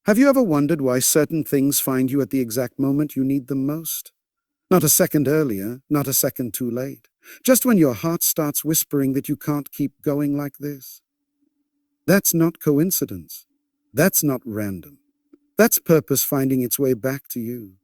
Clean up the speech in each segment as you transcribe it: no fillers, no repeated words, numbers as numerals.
Have you ever wondered why certain things find you at the exact moment you need them most? Not a second earlier, not a second too late. Just when your heart starts whispering that you can't keep going like this. That's not coincidence. That's not random. That's purpose finding its way back to you.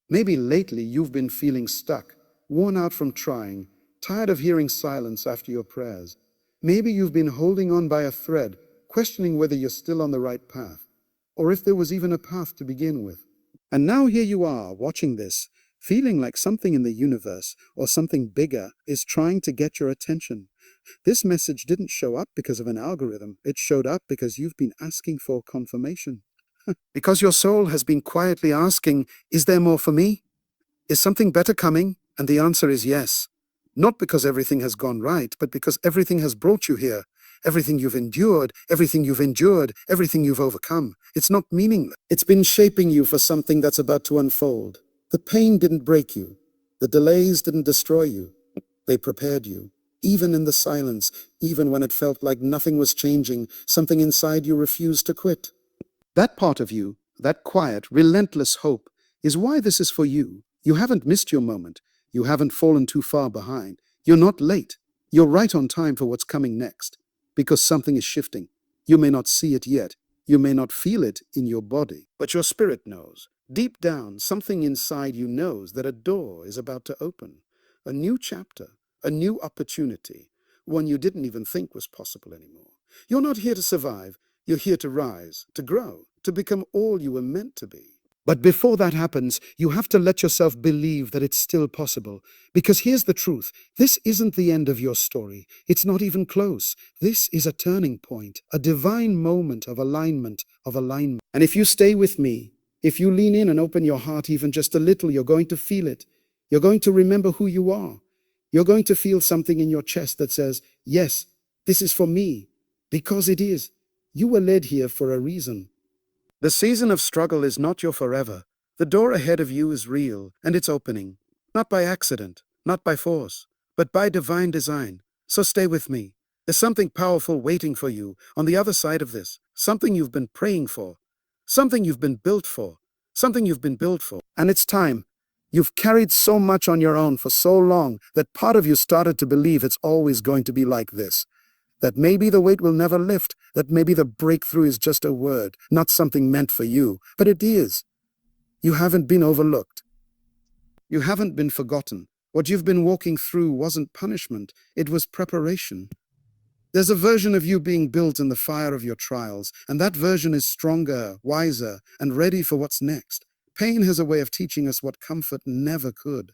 Maybe lately you've been feeling stuck, worn out from trying, tired of hearing silence after your prayers. Maybe you've been holding on by a thread, questioning whether you're still on the right path, or if there was even a path to begin with. And now here you are, watching this, feeling like something in the universe, or something bigger, is trying to get your attention. This message didn't show up because of an algorithm. It showed up because you've been asking for confirmation. Because your soul has been quietly asking, is there more for me? Is something better coming? And the answer is yes. Not because everything has gone right, but because everything has brought you here. Everything you've endured, everything you've endured, everything you've overcome. It's not meaningless. It's been shaping you for something that's about to unfold. The pain didn't break you. The delays didn't destroy you. They prepared you. Even in the silence, even when it felt like nothing was changing, something inside you refused to quit. That part of you, that quiet, relentless hope, is why this is for you. You haven't missed your moment. You haven't fallen too far behind. You're not late. You're right on time for what's coming next. Because something is shifting. You may not see it yet. You may not feel it in your body. But your spirit knows. Deep down, something inside you knows that a door is about to open. A new chapter. A new opportunity. One you didn't even think was possible anymore. You're not here to survive. You're here to rise, to grow, to become all you were meant to be. But before that happens, you have to let yourself believe that it's still possible. Because here's the truth. This isn't the end of your story. It's not even close. This is a turning point, a divine moment of alignment, And if you stay with me, if you lean in and open your heart even just a little, you're going to feel it. You're going to remember who you are. You're going to feel something in your chest that says, yes, this is for me. Because it is. You were led here for a reason. The season of struggle is not your forever. The door ahead of you is real, and it's opening. Not by accident, not by force, but by divine design. So stay with me. There's something powerful waiting for you on the other side of this. Something you've been praying for. Something you've been built for. Something you've been built for. And it's time. You've carried so much on your own for so long that part of you started to believe it's always going to be like this. That maybe the weight will never lift, that maybe the breakthrough is just a word, not something meant for you. But it is. You haven't been overlooked. You haven't been forgotten. What you've been walking through wasn't punishment, it was preparation. There's a version of you being built in the fire of your trials, and that version is stronger, wiser, and ready for what's next. Pain has a way of teaching us what comfort never could.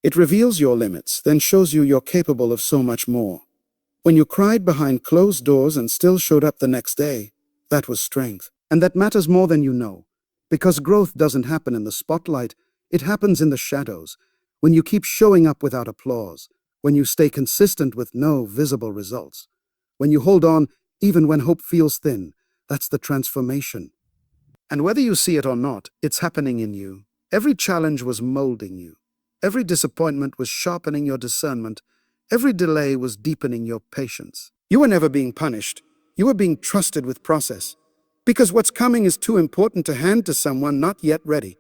It reveals your limits, then shows you you're capable of so much more. When you cried behind closed doors and still showed up the next day, that was strength. And that matters more than you know. Because growth doesn't happen in the spotlight, it happens in the shadows. When you keep showing up without applause. When you stay consistent with no visible results. When you hold on even when hope feels thin, that's the transformation. And whether you see it or not, it's happening in you. Every challenge was molding you. Every disappointment was sharpening your discernment. Every delay was deepening your patience. You were never being punished. You were being trusted with process. Because what's coming is too important to hand to someone not yet ready.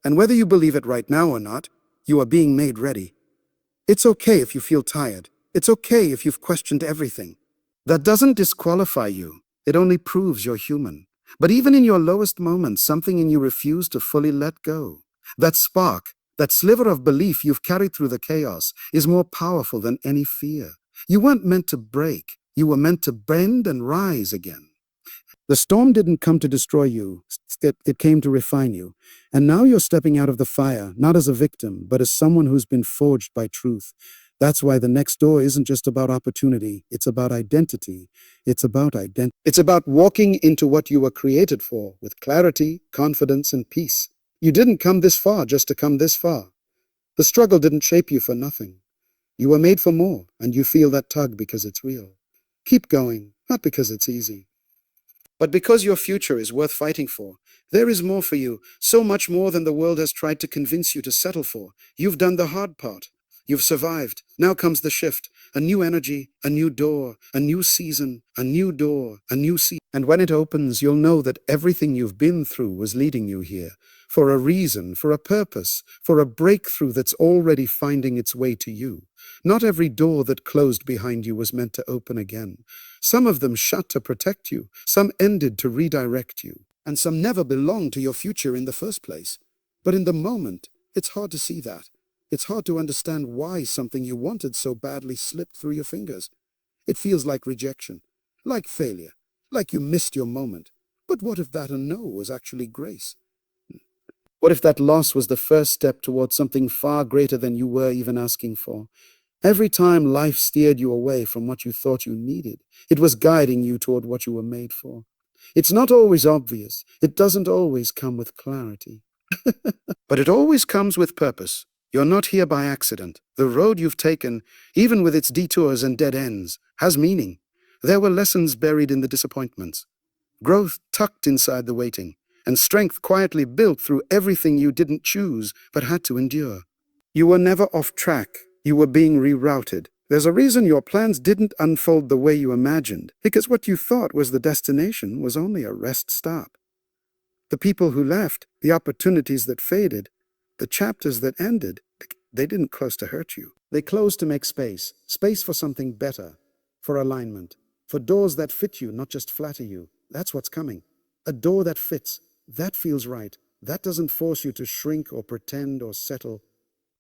And whether you believe it right now or not, you are being made ready. It's okay if you feel tired. It's okay if you've questioned everything. That doesn't disqualify you. It only proves you're human. But even in your lowest moments, something in you refused to fully let go. That spark, that sliver of belief you've carried through the chaos, is more powerful than any fear. You weren't meant to break. You were meant to bend and rise again. The storm didn't come to destroy you. It came to refine you. And now you're stepping out of the fire, not as a victim, but as someone who's been forged by truth. That's why the next door isn't just about opportunity. It's about identity. It's about walking into what you were created for, with clarity, confidence, and peace. You didn't come this far just to come this far. The struggle didn't shape you for nothing. You were made for more, and you feel that tug because it's real. Keep going, not because it's easy, but because your future is worth fighting for. There is more for you, so much more than the world has tried to convince you to settle for. You've done the hard part. You've survived. Now comes the shift. A new energy, a new door, a new season, a new door, a new season. And when it opens, you'll know that everything you've been through was leading you here. For a reason, for a purpose, for a breakthrough that's already finding its way to you. Not every door that closed behind you was meant to open again. Some of them shut to protect you, some ended to redirect you, and some never belonged to your future in the first place. But in the moment, it's hard to see that. It's hard to understand why something you wanted so badly slipped through your fingers. It feels like rejection, like failure, like you missed your moment. But what if that a no was actually grace? What if that loss was the first step towards something far greater than you were even asking for? Every time life steered you away from what you thought you needed, it was guiding you toward what you were made for. It's not always obvious. It doesn't always come with clarity. But it always comes with purpose. You're not here by accident. The road you've taken, even with its detours and dead ends, has meaning. There were lessons buried in the disappointments, growth tucked inside the waiting, and strength quietly built through everything you didn't choose but had to endure. You were never off track. You were being rerouted. There's a reason your plans didn't unfold the way you imagined, because what you thought was the destination was only a rest stop. The people who left, the opportunities that faded, the chapters that ended, they didn't close to hurt you. They closed to make space, space for something better, for alignment, for doors that fit you, not just flatter you. That's what's coming. A door that fits, that feels right, that doesn't force you to shrink or pretend or settle.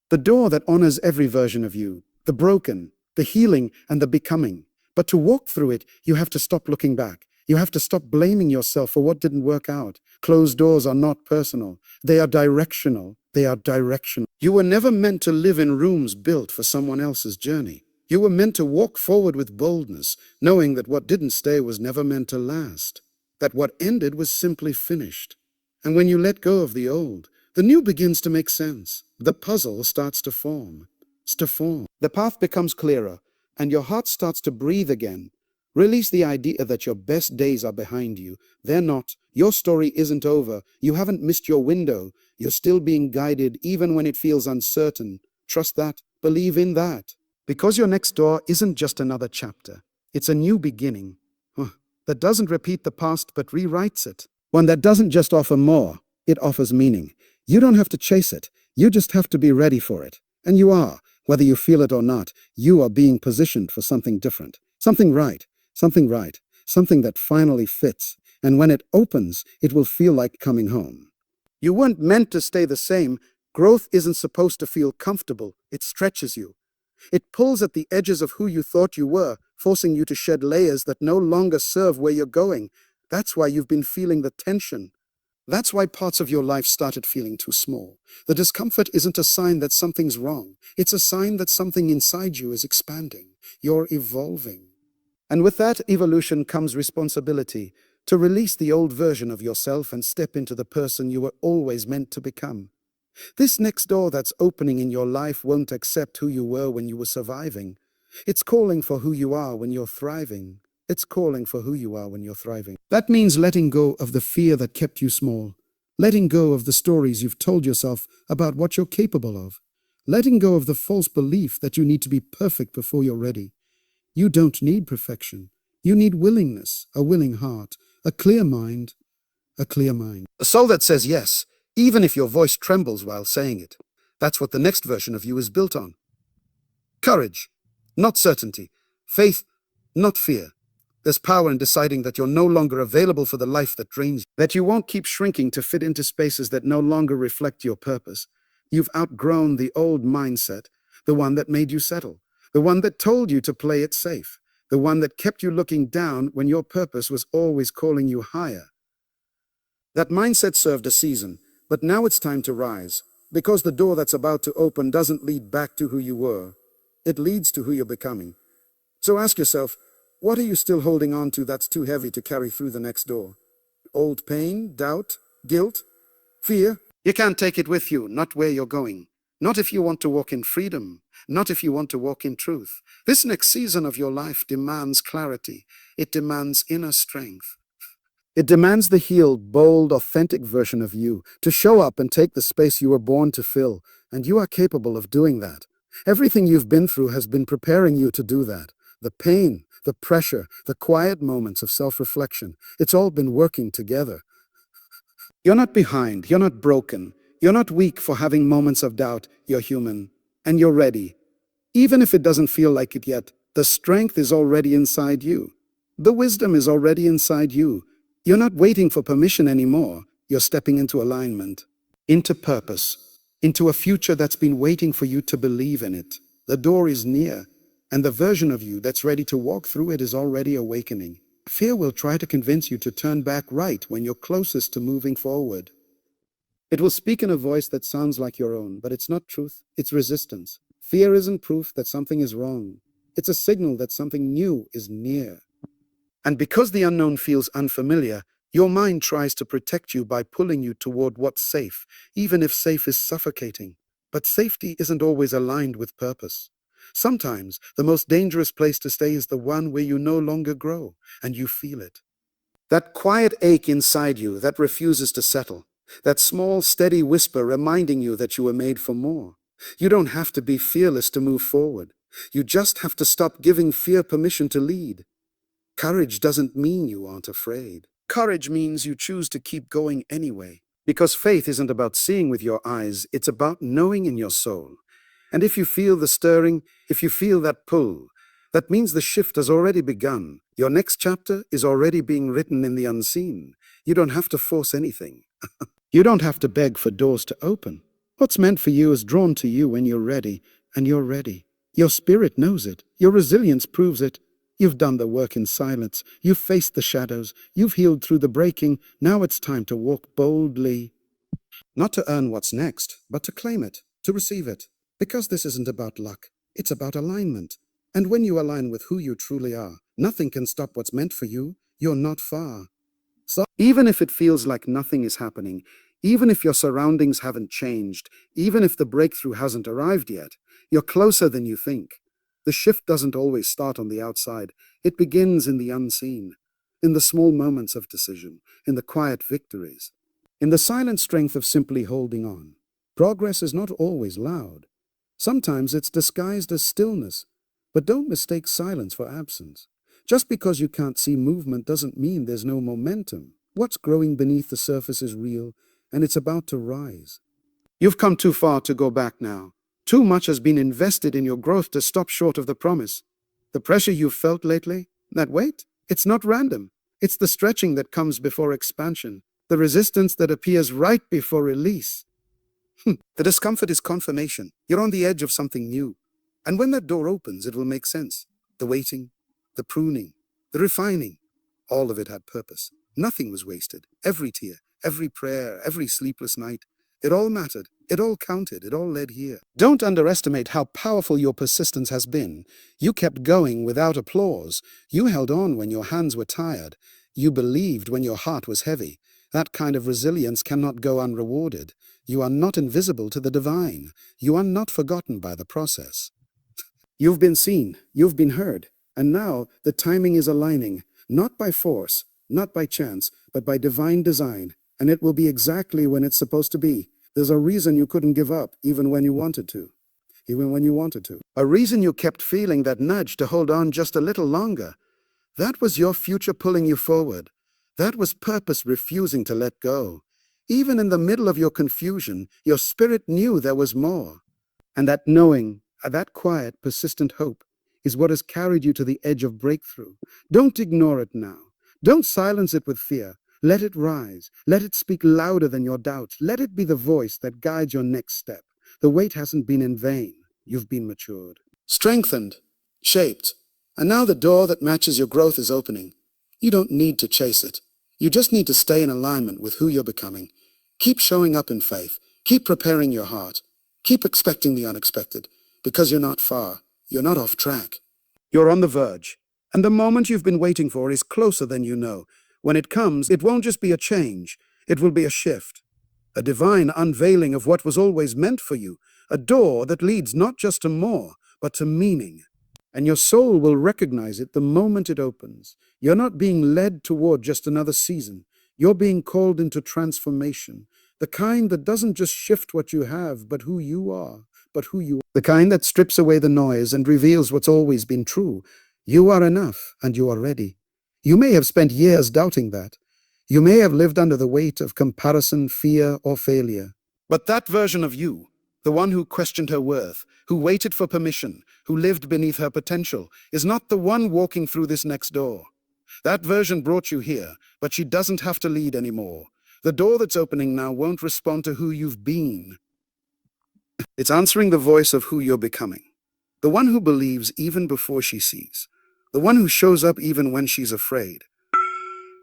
The door that honors every version of you, the broken, the healing, and the becoming. But to walk through it, you have to stop looking back. You have to stop blaming yourself for what didn't work out. Closed doors are not personal. They are directional. They are directional. You were never meant to live in rooms built for someone else's journey. You were meant to walk forward with boldness, knowing that what didn't stay was never meant to last, that what ended was simply finished. And when you let go of the old, the new begins to make sense. The puzzle starts to form. The path becomes clearer, and your heart starts to breathe again. Release the idea that your best days are behind you. They're not. Your story isn't over. You haven't missed your window. You're still being guided even when it feels uncertain. Trust that. Believe in that. Because your next door isn't just another chapter. It's a new beginning. That doesn't repeat the past but rewrites it. One that doesn't just offer more. It offers meaning. You don't have to chase it. You just have to be ready for it. And you are. Whether you feel it or not, you are being positioned for something different. Something right. Something right, something that finally fits, and when it opens, it will feel like coming home. You weren't meant to stay the same. Growth isn't supposed to feel comfortable. It stretches you. It pulls at the edges of who you thought you were, forcing you to shed layers that no longer serve where you're going. That's why you've been feeling the tension. That's why parts of your life started feeling too small. The discomfort isn't a sign that something's wrong. It's a sign that something inside you is expanding. You're evolving. And with that evolution comes responsibility to release the old version of yourself and step into the person you were always meant to become. This next door that's opening in your life won't accept who you were when you were surviving. It's calling for who you are when you're thriving. It's calling for who you are when you're thriving. That means letting go of the fear that kept you small. Letting go of the stories you've told yourself about what you're capable of. Letting go of the false belief that you need to be perfect before you're ready. You don't need perfection. You need willingness, a willing heart, a clear mind, a clear mind. A soul that says yes, even if your voice trembles while saying it. That's what the next version of you is built on. Courage, not certainty. Faith, not fear. There's power in deciding that you're no longer available for the life that drains you, that you won't keep shrinking to fit into spaces that no longer reflect your purpose. You've outgrown the old mindset, the one that made you settle. The one that told you to play it safe. The one that kept you looking down when your purpose was always calling you higher. That mindset served a season, but now it's time to rise. Because the door that's about to open doesn't lead back to who you were. It leads to who you're becoming. So ask yourself, what are you still holding on to that's too heavy to carry through the next door? Old pain, doubt, guilt, fear? You can't take it with you, not where you're going. Not if you want to walk in freedom. Not if you want to walk in truth. This next season of your life demands clarity. It demands inner strength. It demands the healed, bold, authentic version of you to show up and take the space you were born to fill. And you are capable of doing that. Everything you've been through has been preparing you to do that. The pain, the pressure, the quiet moments of self-reflection, it's all been working together. You're not behind, you're not broken, you're not weak for having moments of doubt, you're human, and you're ready. Even if it doesn't feel like it yet, the strength is already inside you. The wisdom is already inside you. You're not waiting for permission anymore, you're stepping into alignment, into purpose, into a future that's been waiting for you to believe in it. The door is near, and the version of you that's ready to walk through it is already awakening. Fear will try to convince you to turn back right when you're closest to moving forward. It will speak in a voice that sounds like your own, but it's not truth, it's resistance. Fear isn't proof that something is wrong. It's a signal that something new is near. And because the unknown feels unfamiliar, your mind tries to protect you by pulling you toward what's safe, even if safe is suffocating. But safety isn't always aligned with purpose. Sometimes the most dangerous place to stay is the one where you no longer grow, and you feel it. That quiet ache inside you that refuses to settle. That small, steady whisper reminding you that you were made for more. You don't have to be fearless to move forward. You just have to stop giving fear permission to lead. Courage doesn't mean you aren't afraid. Courage means you choose to keep going anyway. Because faith isn't about seeing with your eyes, it's about knowing in your soul. And if you feel the stirring, if you feel that pull, that means the shift has already begun. Your next chapter is already being written in the unseen. You don't have to force anything. You don't have to beg for doors to open. What's meant for you is drawn to you when you're ready, and you're ready. Your spirit knows it. Your resilience proves it. You've done the work in silence. You've faced the shadows. You've healed through the breaking. Now it's time to walk boldly. Not to earn what's next, but to claim it, to receive it. Because this isn't about luck. It's about alignment. And when you align with who you truly are, nothing can stop what's meant for you. You're not far. So even if it feels like nothing is happening, even if your surroundings haven't changed, even if the breakthrough hasn't arrived yet, you're closer than you think. The shift doesn't always start on the outside. It begins in the unseen, in the small moments of decision, in the quiet victories, in the silent strength of simply holding on. Progress is not always loud. Sometimes it's disguised as stillness, but don't mistake silence for absence. Just because you can't see movement doesn't mean there's no momentum. What's growing beneath the surface is real, and it's about to rise. You've come too far to go back now. Too much has been invested in your growth to stop short of the promise. The pressure you've felt lately, that weight, it's not random. It's the stretching that comes before expansion, the resistance that appears right before release. The discomfort is confirmation. You're on the edge of something new. And when that door opens, it will make sense. The waiting, the pruning, the refining, all of it had purpose. Nothing was wasted. Every tear, every prayer, every sleepless night, it all mattered. It all counted. It all led here. Don't underestimate how powerful your persistence has been. You kept going without applause. You held on when your hands were tired. You believed when your heart was heavy. That kind of resilience cannot go unrewarded. You are not invisible to the divine. You are not forgotten by the process. You've been seen. You've been heard. And now the timing is aligning, not by force, not by chance, but by divine design. And it will be exactly when it's supposed to be. There's a reason you couldn't give up, even when you wanted to. A reason you kept feeling that nudge to hold on just a little longer. That was your future pulling you forward. That was purpose refusing to let go. Even in the middle of your confusion, your spirit knew there was more. And that knowing, that quiet, persistent hope, is what has carried you to the edge of breakthrough. Don't ignore it now. Don't silence it with fear. Let it rise. Let it speak louder than your doubts. Let it be the voice that guides your next step. The wait hasn't been in vain. You've been matured, strengthened, shaped. And now the door that matches your growth is opening. You don't need to chase it. You just need to stay in alignment with who you're becoming. Keep showing up in faith. Keep preparing your heart. Keep expecting the unexpected. Because you're not far. You're not off track. You're on the verge. And the moment you've been waiting for is closer than you know. When it comes, it won't just be a change. It will be a shift. A divine unveiling of what was always meant for you. A door that leads not just to more, but to meaning. And your soul will recognize it the moment it opens. You're not being led toward just another season. You're being called into transformation, the kind that doesn't just shift what you have, but who you are, the kind that strips away the noise and reveals what's always been true. You are enough, and you are ready. You may have spent years doubting that. You may have lived under the weight of comparison, fear, or failure. But that version of you, the one who questioned her worth, who waited for permission, who lived beneath her potential, is not the one walking through this next door. That version brought you here, but she doesn't have to lead anymore. The door that's opening now won't respond to who you've been. It's answering the voice of who you're becoming. The one who believes even before she sees. The one who shows up even when she's afraid.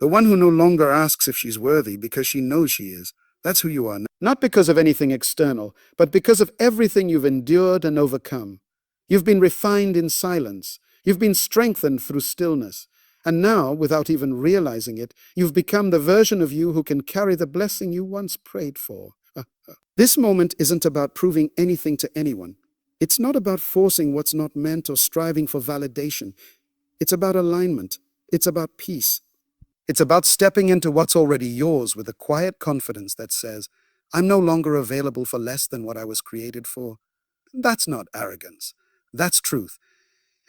The one who no longer asks if she's worthy because she knows she is. That's who you are now. Not because of anything external, but because of everything you've endured and overcome. You've been refined in silence. You've been strengthened through stillness. And now, without even realizing it, you've become the version of you who can carry the blessing you once prayed for. This moment isn't about proving anything to anyone. It's not about forcing what's not meant or striving for validation. It's about alignment. It's about peace. It's about stepping into what's already yours with a quiet confidence that says, I'm no longer available for less than what I was created for. That's not arrogance. That's truth.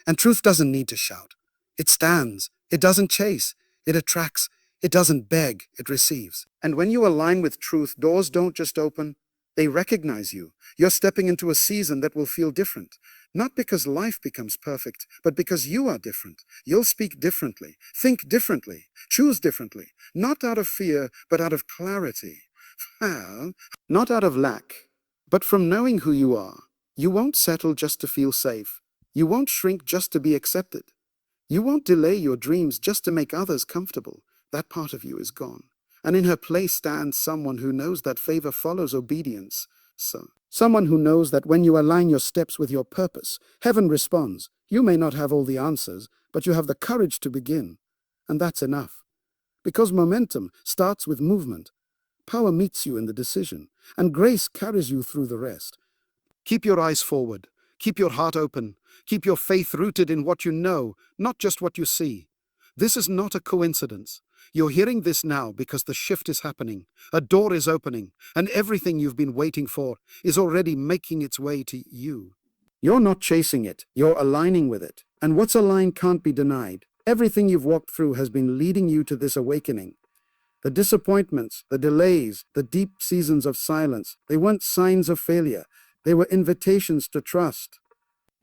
And truth doesn't need to shout. It stands. It doesn't chase. It attracts. It doesn't beg. It receives. And when you align with truth, doors don't just open. They recognize you. You're stepping into a season that will feel different. Not because life becomes perfect, but because you are different. You'll speak differently, think differently, choose differently. Not out of fear, but out of clarity. Well, not out of lack, but from knowing who you are. You won't settle just to feel safe. You won't shrink just to be accepted. You won't delay your dreams just to make others comfortable. That part of you is gone. And in her place stands someone who knows that favor follows obedience. Someone who knows that when you align your steps with your purpose, heaven responds. You may not have all the answers, but you have the courage to begin. And that's enough. Because momentum starts with movement. Power meets you in the decision, and grace carries you through the rest. Keep your eyes forward. Keep your heart open. Keep your faith rooted in what you know, not just what you see. This is not a coincidence. You're hearing this now because the shift is happening. A door is opening, and everything you've been waiting for is already making its way to you. You're not chasing it. You're aligning with it. And what's aligned can't be denied. Everything you've walked through has been leading you to this awakening. The disappointments, the delays, the deep seasons of silence, they weren't signs of failure. They were invitations to trust.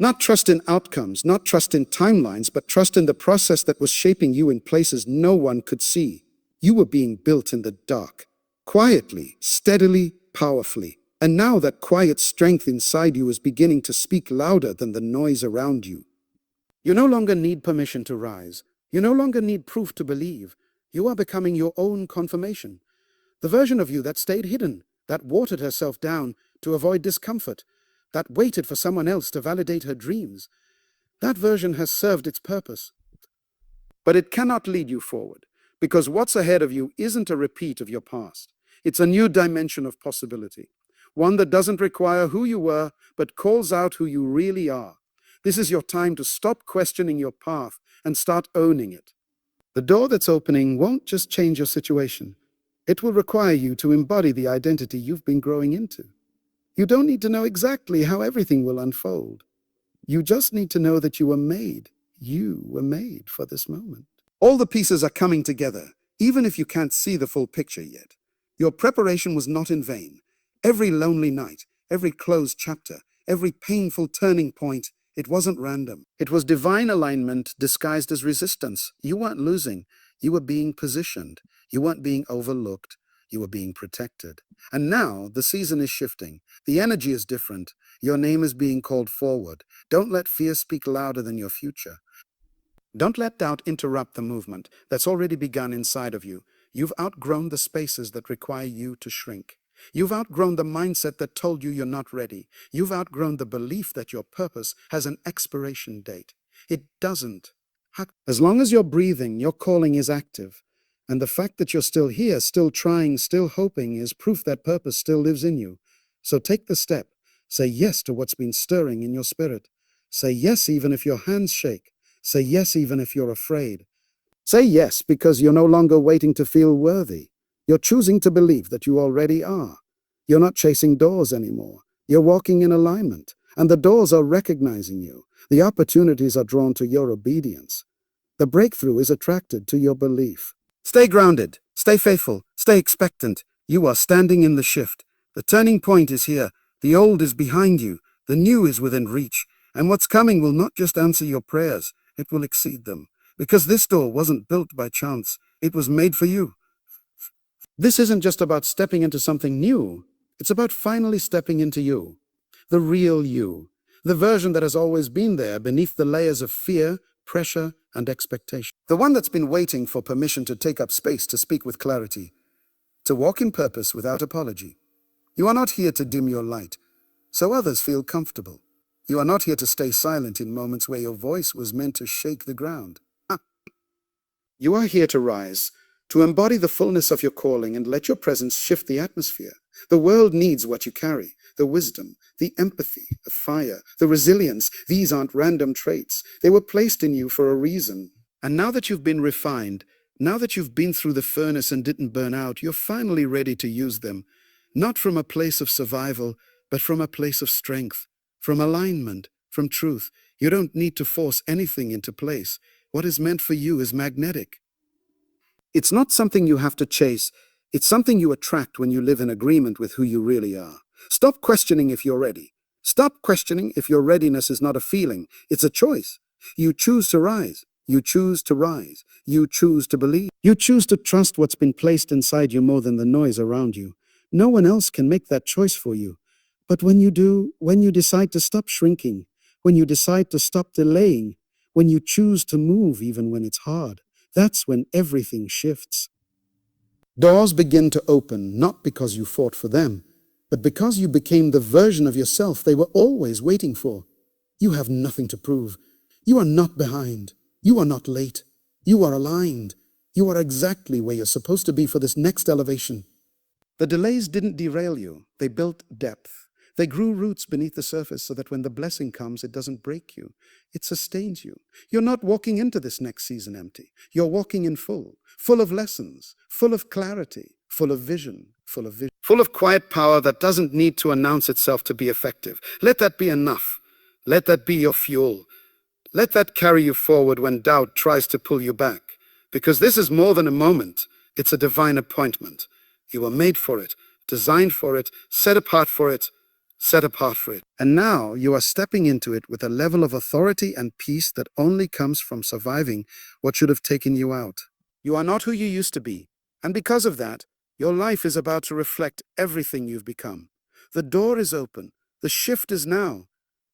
Not trust in outcomes, not trust in timelines, but trust in the process that was shaping you in places no one could see. You were being built in the dark, quietly, steadily, powerfully. And now that quiet strength inside you is beginning to speak louder than the noise around you. You no longer need permission to rise. You no longer need proof to believe. You are becoming your own confirmation. The version of you that stayed hidden, that watered herself down to avoid discomfort, that waited for someone else to validate her dreams. That version has served its purpose. But it cannot lead you forward, because what's ahead of you isn't a repeat of your past. It's a new dimension of possibility, one that doesn't require who you were, but calls out who you really are. This is your time to stop questioning your path and start owning it. The door that's opening won't just change your situation. It will require you to embody the identity you've been growing into. You don't need to know exactly how everything will unfold. You just need to know that you were made. You were made for this moment. All the pieces are coming together, even if you can't see the full picture yet. Your preparation was not in vain. Every lonely night, every closed chapter, every painful turning point, it wasn't random. It was divine alignment disguised as resistance. You weren't losing. You were being positioned. You weren't being overlooked. You were being protected. And now the season is shifting. The energy is different. Your name is being called forward. Don't let fear speak louder than your future. Don't let doubt interrupt the movement that's already begun inside of you. You've outgrown the spaces that require you to shrink. You've outgrown the mindset that told you you're not ready. You've outgrown the belief that your purpose has an expiration date. It doesn't. As long as you're breathing, your calling is active. And the fact that you're still here, still trying, still hoping is proof that purpose still lives in you. So take the step. Say yes to what's been stirring in your spirit. Say yes even if your hands shake. Say yes even if you're afraid. Say yes because you're no longer waiting to feel worthy. You're choosing to believe that you already are. You're not chasing doors anymore. You're walking in alignment, and the doors are recognizing you. The opportunities are drawn to your obedience. The breakthrough is attracted to your belief. Stay grounded, stay faithful, stay expectant. You are standing in the shift. The turning point is here. The old is behind you. The new is within reach. And what's coming will not just answer your prayers, it will exceed them. Because this door wasn't built by chance. It was made for you. This isn't just about stepping into something new. It's about finally stepping into you. The real you. The version that has always been there beneath the layers of fear, pressure, and expectation. The one that's been waiting for permission to take up space to speak with clarity. To walk in purpose without apology. You are not here to dim your light, so others feel comfortable. You are not here to stay silent in moments where your voice was meant to shake the ground. You are here to rise, to embody the fullness of your calling and let your presence shift the atmosphere. The world needs what you carry, the wisdom, the empathy, the fire, the resilience. These aren't random traits. They were placed in you for a reason. And now that you've been refined, now that you've been through the furnace and didn't burn out, you're finally ready to use them. Not from a place of survival, but from a place of strength, from alignment, from truth. You don't need to force anything into place. What is meant for you is magnetic. It's not something you have to chase. It's something you attract when you live in agreement with who you really are. Stop questioning if you're ready. Stop questioning if your readiness is not a feeling. It's a choice. You choose to rise. You choose to rise. You choose to believe. You choose to trust what's been placed inside you more than the noise around you. No one else can make that choice for you. But when you do, when you decide to stop shrinking, when you decide to stop delaying, when you choose to move even when it's hard, that's when everything shifts. Doors begin to open, not because you fought for them, but because you became the version of yourself they were always waiting for. You have nothing to prove. You are not behind. You are not late. You are aligned. You are exactly where you're supposed to be for this next elevation. The delays didn't derail you. They built depth. They grew roots beneath the surface so that when the blessing comes, it doesn't break you. It sustains you. You're not walking into this next season empty. You're walking in full of lessons, full of clarity, full of vision, full of quiet power that doesn't need to announce itself to be effective. Let that be enough. Let that be your fuel. Let that carry you forward when doubt tries to pull you back. Because this is more than a moment. It's a divine appointment. You were made for it, designed for it, set apart for it. And now you are stepping into it with a level of authority and peace that only comes from surviving what should have taken you out. You are not who you used to be, and because of that, your life is about to reflect everything you've become. The door is open, the shift is now,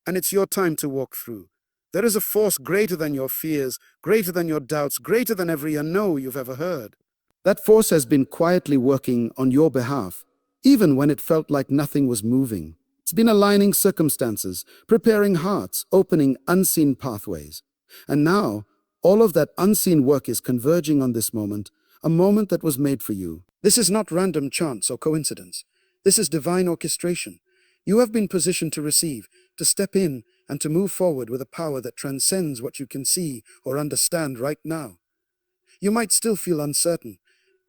and it's your time to walk through. There is a force greater than your fears, greater than your doubts, greater than every no you've ever heard. That force has been quietly working on your behalf, even when it felt like nothing was moving. It's been aligning circumstances, preparing hearts, opening unseen pathways. And now, all of that unseen work is converging on this moment, a moment that was made for you. This is not random chance or coincidence. This is divine orchestration. You have been positioned to receive, to step in, and to move forward with a power that transcends what you can see or understand right now. You might still feel uncertain.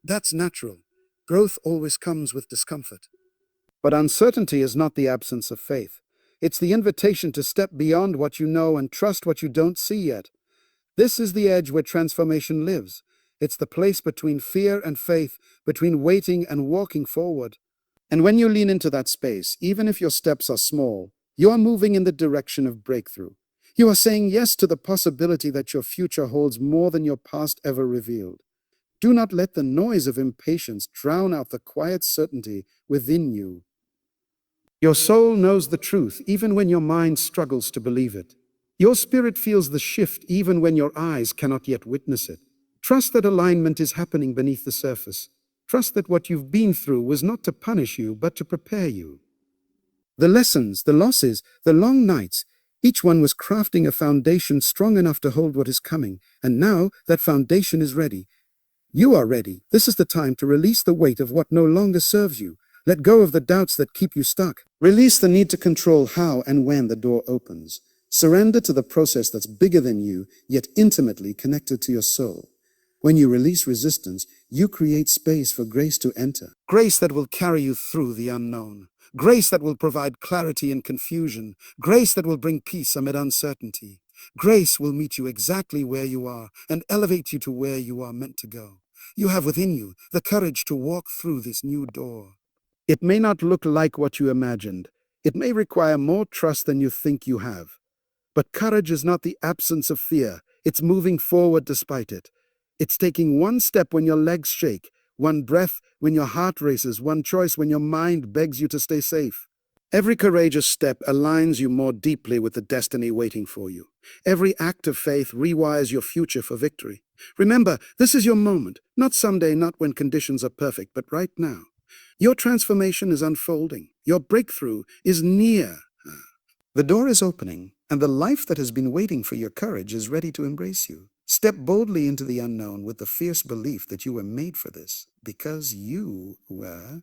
That's natural. Growth always comes with discomfort. But uncertainty is not the absence of faith. It's the invitation to step beyond what you know and trust what you don't see yet. This is the edge where transformation lives. It's the place between fear and faith, between waiting and walking forward. And when you lean into that space, even if your steps are small, you are moving in the direction of breakthrough. You are saying yes to the possibility that your future holds more than your past ever revealed. Do not let the noise of impatience drown out the quiet certainty within you. Your soul knows the truth even when your mind struggles to believe it. Your spirit feels the shift even when your eyes cannot yet witness it. Trust that alignment is happening beneath the surface. Trust that what you've been through was not to punish you, but to prepare you. The lessons, the losses, the long nights, each one was crafting a foundation strong enough to hold what is coming, and now that foundation is ready. You are ready. This is the time to release the weight of what no longer serves you. Let go of the doubts that keep you stuck. Release the need to control how and when the door opens. Surrender to the process that's bigger than you, yet intimately connected to your soul. When you release resistance, you create space for grace to enter. Grace that will carry you through the unknown. Grace that will provide clarity in confusion. Grace that will bring peace amid uncertainty. Grace will meet you exactly where you are and elevate you to where you are meant to go. You have within you the courage to walk through this new door. It may not look like what you imagined. It may require more trust than you think you have. But courage is not the absence of fear. It's moving forward despite it. It's taking one step when your legs shake, one breath when your heart races, one choice when your mind begs you to stay safe. Every courageous step aligns you more deeply with the destiny waiting for you. Every act of faith rewires your future for victory. Remember, this is your moment, not someday, not when conditions are perfect, but right now. Your transformation is unfolding. Your breakthrough is near. The door is opening, and the life that has been waiting for your courage is ready to embrace you. Step boldly into the unknown with the fierce belief that you were made for this, because you were